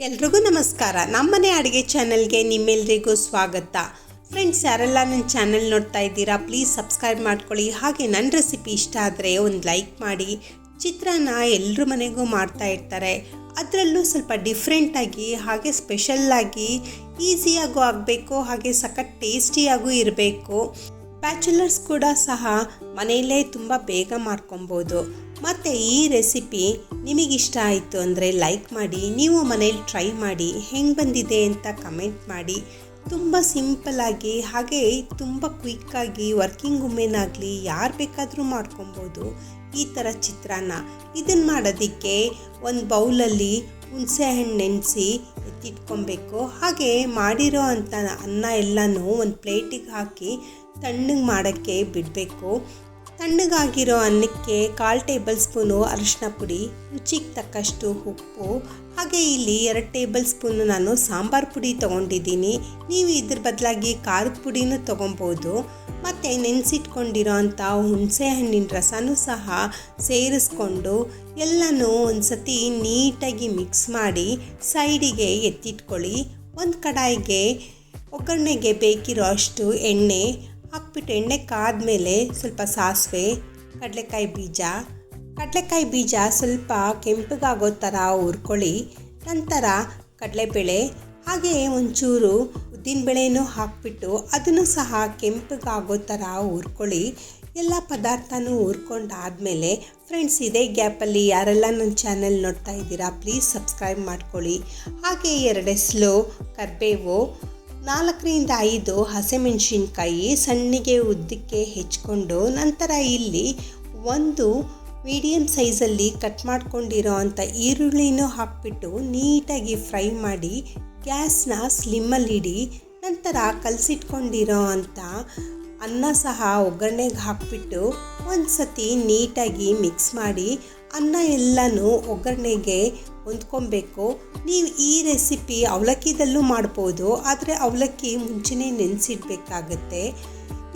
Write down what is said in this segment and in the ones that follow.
ಎಲ್ರಿಗೂ ನಮಸ್ಕಾರ. ನಮ್ಮನೆ ಅಡುಗೆ ಚಾನಲ್ಗೆ ನಿಮ್ಮೆಲ್ಲರಿಗೂ ಸ್ವಾಗತ. ಫ್ರೆಂಡ್ಸ್, ಯಾರೆಲ್ಲ ನನ್ನ ಚಾನಲ್ ನೋಡ್ತಾ ಇದ್ದೀರಾ ಪ್ಲೀಸ್ ಸಬ್ಸ್ಕ್ರೈಬ್ ಮಾಡ್ಕೊಳ್ಳಿ. ಹಾಗೆ ನನ್ನ ರೆಸಿಪಿ ಇಷ್ಟ ಆದರೆ ಒಂದು ಲೈಕ್ ಮಾಡಿ. ಚಿತ್ರಾನ್ನ ಎಲ್ಲರ ಮನೆಗೂ ಮಾಡ್ತಾ ಇರ್ತಾರೆ, ಅದರಲ್ಲೂ ಸ್ವಲ್ಪ ಡಿಫ್ರೆಂಟಾಗಿ ಹಾಗೆ ಸ್ಪೆಷಲ್ಲಾಗಿ ಈಸಿಯಾಗೂ ಆಗಬೇಕು, ಹಾಗೆ ಸಖತ್ ಟೇಸ್ಟಿಯಾಗೂ ಇರಬೇಕು. ಬ್ಯಾಚುಲರ್ಸ್ ಕೂಡ ಸಹ ಮನೆಯಲ್ಲೇ ತುಂಬ ಬೇಗ ಮಾಡ್ಕೊಬೋದು. ಮತ್ತು ಈ ರೆಸಿಪಿ ನಿಮಗಿಷ್ಟ ಆಯಿತು ಅಂದರೆ ಲೈಕ್ ಮಾಡಿ, ನೀವು ಮನೇಲಿ ಟ್ರೈ ಮಾಡಿ, ಹೆಂಗೆ ಬಂದಿದೆ ಅಂತ ಕಮೆಂಟ್ ಮಾಡಿ. ತುಂಬ ಸಿಂಪಲ್ಲಾಗಿ ಹಾಗೆ ತುಂಬ ಕ್ವಿಕ್ಕಾಗಿ ವರ್ಕಿಂಗ್ ವುಮೆನ್ ಆಗಲಿ ಯಾರು ಬೇಕಾದರೂ ಮಾಡ್ಕೊಬೋದು ಈ ಥರ ಚಿತ್ರಾನ್ನ. ಇದನ್ನು ಮಾಡೋದಕ್ಕೆ ಒಂದು ಬೌಲಲ್ಲಿ ಹುಣಸೆಹಣ್ಣು ನೆನೆಸಿ ಎತ್ತಿಟ್ಕೊಬೇಕು. ಹಾಗೆ ಮಾಡಿರೋ ಅಂಥ ಅನ್ನ ಎಲ್ಲನೂ ಒಂದು ಪ್ಲೇಟಿಗೆ ಹಾಕಿ ತಣ್ಣಗೆ ಮಾಡೋಕ್ಕೆ ಬಿಡಬೇಕು. ತಣ್ಣಗಾಗಿರೋ ಅನ್ನಕ್ಕೆ 1/4 ಟೇಬಲ್ ಸ್ಪೂನು ಅರಿಶಿನ ಪುಡಿ, ರುಚಿಗೆ ತಕ್ಕಷ್ಟು ಉಪ್ಪು, ಹಾಗೆ ಇಲ್ಲಿ 2 ಟೇಬಲ್ ಸ್ಪೂನು ನಾನು ಸಾಂಬಾರು ಪುಡಿ ತೊಗೊಂಡಿದ್ದೀನಿ. ನೀವು ಇದ್ರ ಬದಲಾಗಿ ಖಾರದ ಪುಡಿನೂ ತೊಗೊಬೋದು. ಮತ್ತು ನೆನೆಸಿಟ್ಕೊಂಡಿರೋ ಅಂಥ ಹುಣಸೆ ಹಣ್ಣಿನ ರಸನೂ ಸಹ ಸೇರಿಸ್ಕೊಂಡು ಎಲ್ಲನೂ ಒಂದು ಸತಿ ನೀಟಾಗಿ ಮಿಕ್ಸ್ ಮಾಡಿ ಸೈಡಿಗೆ ಎತ್ತಿಟ್ಕೊಳ್ಳಿ. ಒಂದು ಕಡಾಯಿಗೆ ಒಗ್ಗರಣೆಗೆ ಬೇಕಿರೋ ಅಷ್ಟು ಎಣ್ಣೆ ಹಾಕ್ಬಿಟ್ಟು ಎಣ್ಣೆ ಕಾದ್ಮೇಲೆ ಸ್ವಲ್ಪ ಸಾಸಿವೆ, ಕಡಲೆಕಾಯಿ ಬೀಜ ಸ್ವಲ್ಪ ಕೆಂಪಗಾಗೋ ಥರ ಹುರ್ಕೊಳ್ಳಿ. ನಂತರ ಕಡಲೆಬೇಳೆ ಹಾಗೆ ಒಂಚೂರು ಉದ್ದಿನಬೇಳೆನೂ ಹಾಕ್ಬಿಟ್ಟು ಅದನ್ನು ಸಹ ಕೆಂಪಗಾಗೋ ಥರ ಹುರ್ಕೊಳ್ಳಿ. ಎಲ್ಲ ಪದಾರ್ಥನೂ ಹುರ್ಕೊಂಡಾದಮೇಲೆ ಫ್ರೆಂಡ್ಸ್, ಇದೇ ಗ್ಯಾಪಲ್ಲಿ ಯಾರೆಲ್ಲ ನನ್ನ ಚಾನೆಲ್ ನೋಡ್ತಾ ಇದ್ದೀರಾ ಪ್ಲೀಸ್ ಸಬ್ಸ್ಕ್ರೈಬ್ ಮಾಡ್ಕೊಳ್ಳಿ. ಹಾಗೆ 2 ಎಸಳು ಕರಿಬೇವು, 4ರಿಂದ 5 ಹಸಿಮೆಣಸಿನ್ಕಾಯಿ ಸಣ್ಣಗೆ ಉದ್ದಕ್ಕೆ ಹೆಚ್ಕೊಂಡು, ನಂತರ ಇಲ್ಲಿ ಒಂದು ಮೀಡಿಯಮ್ ಸೈಜಲ್ಲಿ ಕಟ್ ಮಾಡ್ಕೊಂಡಿರೋ ಅಂಥ ಈರುಳ್ಳಿನೂ ಹಾಕ್ಬಿಟ್ಟು ನೀಟಾಗಿ ಫ್ರೈ ಮಾಡಿ ಗ್ಯಾಸ್ನ ಸ್ಲಿಮ್ಮಲ್ಲಿಡಿ. ನಂತರ ಕಲಸಿಟ್ಕೊಂಡಿರೋ ಅಂಥ ಅನ್ನ ಸಹ ಒಗ್ಗರಣೆಗೆ ಹಾಕ್ಬಿಟ್ಟು ಒಂದು ಸತಿ ನೀಟಾಗಿ ಮಿಕ್ಸ್ ಮಾಡಿ ಅನ್ನ ಎಲ್ಲನೂ ಒಗ್ಗರಣೆಗೆ ಹೊಂದ್ಕೊಬೇಕು. ನೀವು ಈ ರೆಸಿಪಿ ಅವಲಕ್ಕಿದಲ್ಲೂ ಮಾಡ್ಬೋದು, ಆದರೆ ಅವಲಕ್ಕಿ ಮುಂಚೆನೇ ನೆನೆಸಿಡ್ಬೇಕಾಗತ್ತೆ.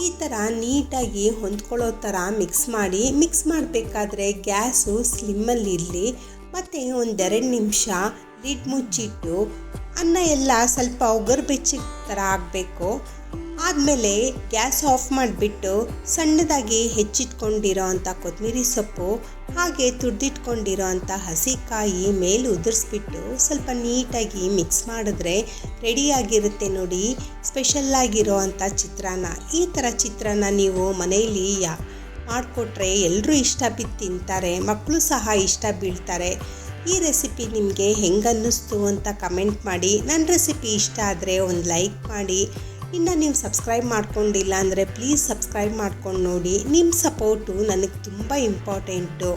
ಈ ಥರ ನೀಟಾಗಿ ಹೊಂದ್ಕೊಳ್ಳೋ ಥರ ಮಿಕ್ಸ್ ಮಾಡಬೇಕಾದ್ರೆ ಗ್ಯಾಸು ಸ್ಲಿಮ್ಮಲ್ಲಿರಲಿ. ಮತ್ತು ಒಂದು 2 ನಿಮಿಷ ಲಿಡ್ ಮುಚ್ಚಿಟ್ಟು ಅನ್ನ ಎಲ್ಲ ಸ್ವಲ್ಪ ಒಗರು ಬೆಚ್ಚಗೆ ಥರ ಆಗಬೇಕು. ಆದಮೇಲೆ ಗ್ಯಾಸ್ ಆಫ್ ಮಾಡಿಬಿಟ್ಟು ಸಣ್ಣದಾಗಿ ಹೆಚ್ಚಿಟ್ಕೊಂಡಿರೋ ಅಂಥ ಕೊತ್ತಂಬರಿ ಸೊಪ್ಪು ಹಾಗೆ ತುರಿದಿಟ್ಕೊಂಡಿರೋ ಅಂಥ ಹಸಿಕಾಯಿ ಮೇಲೆ ಉದುರಿಸ್ಬಿಟ್ಟು ಸ್ವಲ್ಪ ನೀಟಾಗಿ ಮಿಕ್ಸ್ ಮಾಡಿದ್ರೆ ರೆಡಿಯಾಗಿರುತ್ತೆ ನೋಡಿ ಸ್ಪೆಷಲ್ಲಾಗಿರೋ ಅಂಥ ಚಿತ್ರಾನ್ನ. ಈ ಥರ ಚಿತ್ರಾನ್ನ ನೀವು ಮನೆಯಲ್ಲಿ ಮಾಡಿಕೊಟ್ರೆ ಎಲ್ಲರೂ ಇಷ್ಟ ಬಿದ್ದು ತಿಂತಾರೆ, ಮಕ್ಕಳು ಸಹ ಇಷ್ಟ ಬೀಳ್ತಾರೆ. ಈ ರೆಸಿಪಿ ನಿಮಗೆ ಹೆಂಗೆ ಅನ್ನಿಸ್ತು ಅಂತ ಕಮೆಂಟ್ ಮಾಡಿ. ನನ್ನ ರೆಸಿಪಿ ಇಷ್ಟ ಆದರೆ ಒಂದು ಲೈಕ್ ಮಾಡಿ. ಇನ್ನು ನೀವು ಸಬ್ಸ್ಕ್ರೈಬ್ ಮಾಡ್ಕೊಂಡಿಲ್ಲ ಅಂದರೆ ಪ್ಲೀಸ್ ಸಬ್ಸ್ಕ್ರೈಬ್ ಮಾಡ್ಕೊಂಡು ನೋಡಿ. ನಿಮ್ಮ ಸಪೋರ್ಟು ನನಗೆ ತುಂಬ ಇಂಪಾರ್ಟೆಂಟು.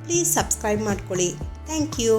ಪ್ಲೀಸ್ ಸಬ್ಸ್ಕ್ರೈಬ್ ಮಾಡ್ಕೊಳ್ಳಿ. Thank you.